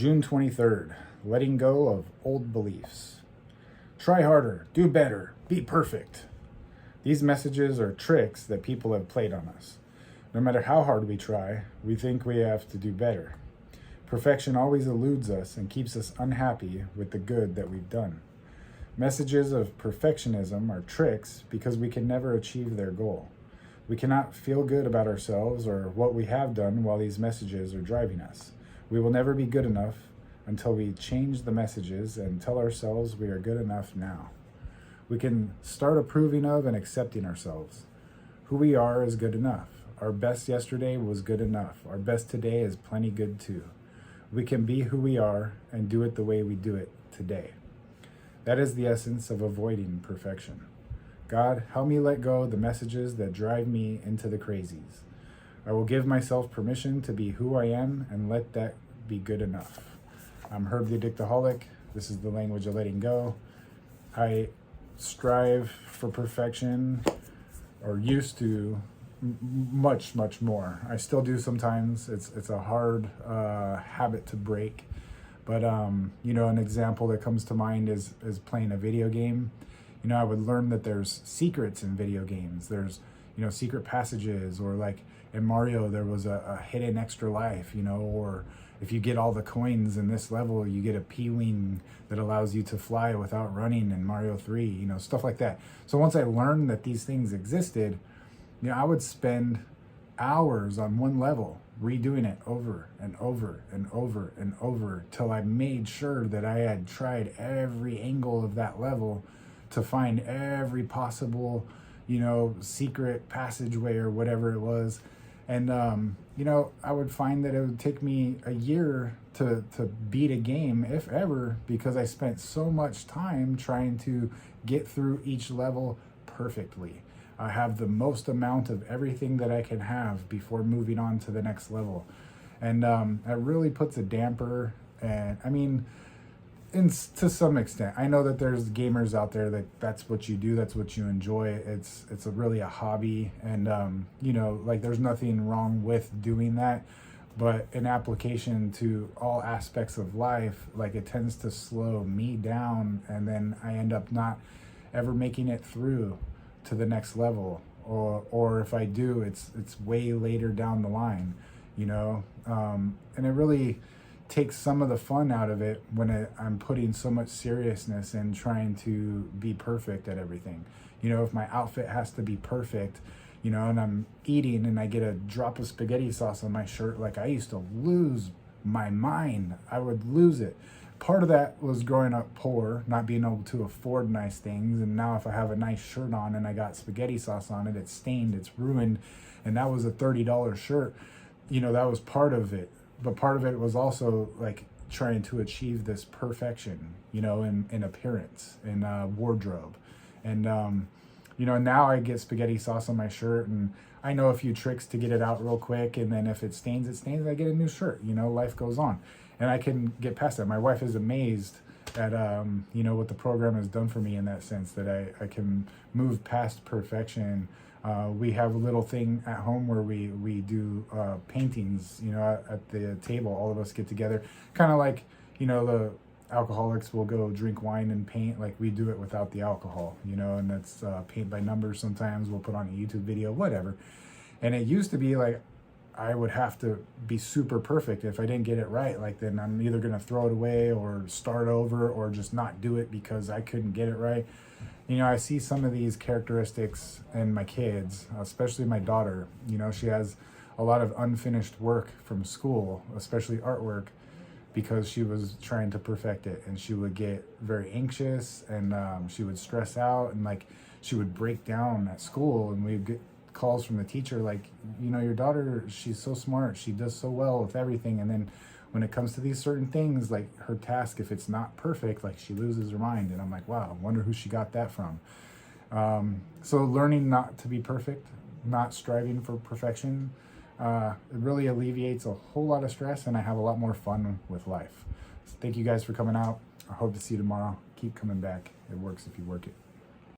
June 23rd, letting go of old beliefs. Try harder, do better, be perfect. These messages are tricks that people have played on us. No matter how hard we try, we think we have to do better. Perfection always eludes us and keeps us unhappy with the good that we've done. Messages of perfectionism are tricks because we can never achieve their goal. We cannot feel good about ourselves or what we have done while these messages are driving us. We will never be good enough until we change the messages and tell ourselves we are good enough now. We can start approving of and accepting ourselves. Who we are is good enough. Our best yesterday was good enough. Our best today is plenty good too. We can be who we are and do it the way we do it today. That is the essence of avoiding perfection. God, help me let go of the messages that drive me into the crazies. I will give myself permission to be who I am and let that be good enough. I'm Herb the Addictaholic. This is the language of letting go. I strive for perfection, or used to, much more. I still do sometimes. It's a hard habit to break. But an example that comes to mind is playing a video game. I would learn that there's secrets in video games. There's, secret passages, or like in Mario, there was a hidden extra life, or if you get all the coins in this level, you get a P-Wing that allows you to fly without running in Mario 3, stuff like that. So once I learned that these things existed, I would spend hours on one level redoing it over and over and over and over till I made sure that I had tried every angle of that level to find every possible, secret passageway or whatever it was. And, I would find that it would take me a year to beat a game, if ever, because I spent so much time trying to get through each level perfectly. I have the most amount of everything that I can have before moving on to the next level. And it really puts a damper, and to some extent, I know that there's gamers out there that's what you do, that's what you enjoy. It's really a hobby, and there's nothing wrong with doing that. But in application to all aspects of life, it tends to slow me down, and then I end up not ever making it through to the next level, or if I do, it's way later down the line, and it really takes some of the fun out of it when I'm putting so much seriousness in trying to be perfect at everything. If my outfit has to be perfect, and I'm eating and I get a drop of spaghetti sauce on my shirt, I used to lose my mind. I would lose it. Part of that was growing up poor, not being able to afford nice things. And now if I have a nice shirt on and I got spaghetti sauce on it, it's stained, it's ruined. And that was a $30 shirt. That was part of it. But part of it was also trying to achieve this perfection, in appearance, in wardrobe. And, now I get spaghetti sauce on my shirt, and I know a few tricks to get it out real quick. And then if it stains, I get a new shirt. Life goes on. And I can get past that. My wife is amazed at, what the program has done for me in that sense, that I can move past perfection. We have a little thing at home where we do paintings, at the table. All of us get together, kind of like, the alcoholics will go drink wine and paint. We do it without the alcohol, and that's paint by numbers. Sometimes we'll put on a YouTube video, whatever. And it used to be I would have to be super perfect. If I didn't get it right, then I'm either going to throw it away or start over or just not do it because I couldn't get it right. I see some of these characteristics in my kids, especially my daughter. She has a lot of unfinished work from school, especially artwork, because she was trying to perfect it, and she would get very anxious, and she would stress out, and she would break down at school, and we'd get calls from the teacher your daughter, she's so smart, she does so well with everything, and then when it comes to these certain things, her task, if it's not perfect, she loses her mind. And I'm like, wow, I wonder who she got that from. So learning not to be perfect, not striving for perfection, it really alleviates a whole lot of stress, and I have a lot more fun with life. So thank you guys for coming out. I hope to see you tomorrow. Keep coming back. It works if you work it.